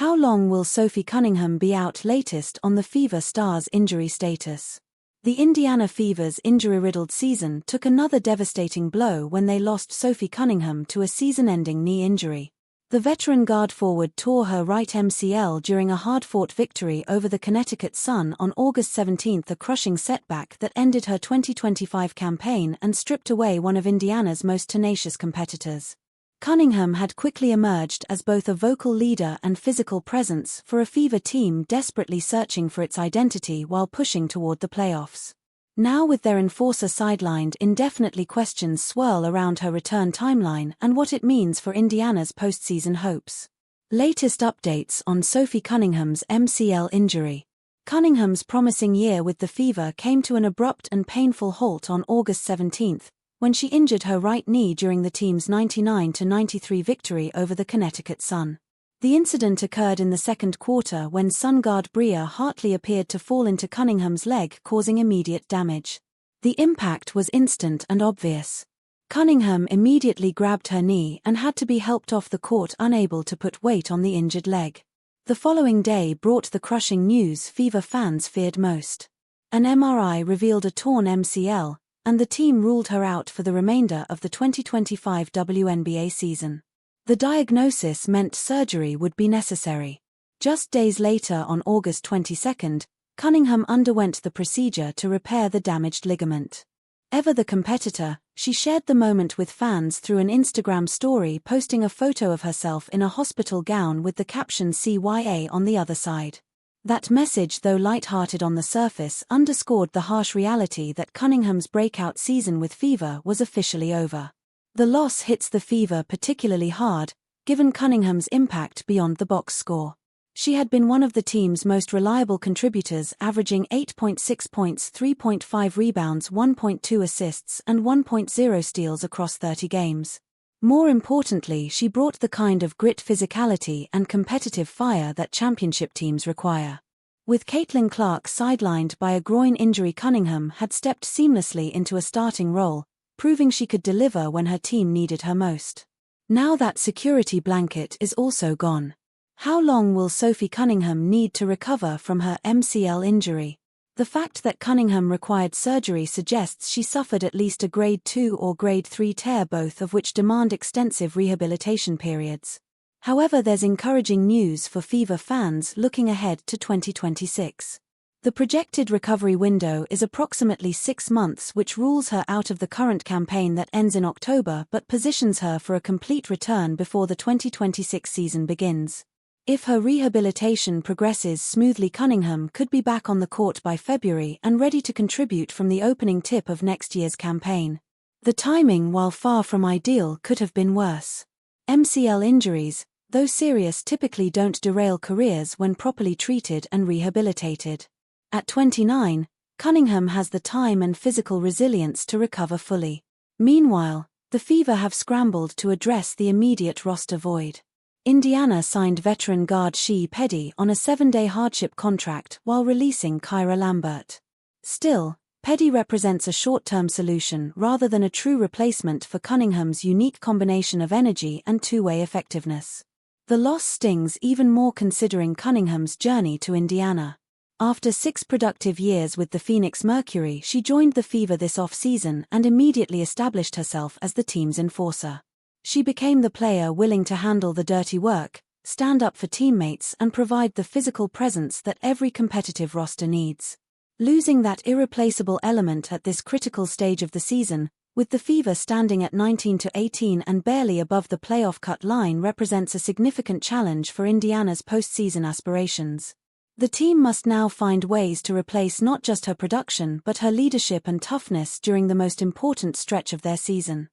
How long will Sophie Cunningham be out? Latest on the Fever Stars' injury status. The Indiana Fever's injury-riddled season took another devastating blow when they lost Sophie Cunningham to a season-ending knee injury. The veteran guard forward tore her right MCL during a hard-fought victory over the Connecticut Sun on August 17, a crushing setback that ended her 2025 campaign and stripped away one of Indiana's most tenacious competitors. Cunningham had quickly emerged as both a vocal leader and physical presence for a Fever team desperately searching for its identity while pushing toward the playoffs. Now with their enforcer sidelined indefinitely, questions swirl around her return timeline and what it means for Indiana's postseason hopes. Latest updates on Sophie Cunningham's MCL injury. Cunningham's promising year with the Fever came to an abrupt and painful halt on August 17, when she injured her right knee during the team's 99-93 victory over the Connecticut Sun. The incident occurred in the second quarter when Sun guard Bria Hartley appeared to fall into Cunningham's leg, causing immediate damage. The impact was instant and obvious. Cunningham immediately grabbed her knee and had to be helped off the court, unable to put weight on the injured leg. The following day brought the crushing news Fever fans feared most. An MRI revealed a torn MCL, and the team ruled her out for the remainder of the 2025 WNBA season. The diagnosis meant surgery would be necessary. Just days later, on August 22, Cunningham underwent the procedure to repair the damaged ligament. Ever the competitor, she shared the moment with fans through an Instagram story, posting a photo of herself in a hospital gown with the caption "CYA" on the other side. That message, though light-hearted on the surface, underscored the harsh reality that Cunningham's breakout season with Fever was officially over. The loss hits the Fever particularly hard, given Cunningham's impact beyond the box score. She had been one of the team's most reliable contributors, averaging 8.6 points, 3.5 rebounds, 1.2 assists, and 1.0 steals across 30 games. More importantly, she brought the kind of grit, physicality, and competitive fire that championship teams require. With Caitlin Clark sidelined by a groin injury, Cunningham had stepped seamlessly into a starting role, proving she could deliver when her team needed her most. Now that security blanket is also gone. How long will Sophie Cunningham need to recover from her MCL injury? The fact that Cunningham required surgery suggests she suffered at least a grade 2 or grade 3 tear, both of which demand extensive rehabilitation periods. However, there's encouraging news for Fever fans looking ahead to 2026. The projected recovery window is approximately 6 months, which rules her out of the current campaign that ends in October but positions her for a complete return before the 2026 season begins. If her rehabilitation progresses smoothly, Cunningham could be back on the court by February and ready to contribute from the opening tip of next year's campaign. The timing, while far from ideal, could have been worse. MCL injuries, though serious, typically don't derail careers when properly treated and rehabilitated. At 29, Cunningham has the time and physical resilience to recover fully. Meanwhile, the Fever have scrambled to address the immediate roster void. Indiana signed veteran guard Shea Peddy on a 7-day hardship contract while releasing Kyra Lambert. Still, Peddy represents a short-term solution rather than a true replacement for Cunningham's unique combination of energy and two-way effectiveness. The loss stings even more considering Cunningham's journey to Indiana. After 6 productive years with the Phoenix Mercury, she joined the Fever this off-season and immediately established herself as the team's enforcer. She became the player willing to handle the dirty work, stand up for teammates, and provide the physical presence that every competitive roster needs. Losing that irreplaceable element at this critical stage of the season, with the Fever standing at 19-18 and barely above the playoff cut line, represents a significant challenge for Indiana's postseason aspirations. The team must now find ways to replace not just her production but her leadership and toughness during the most important stretch of their season.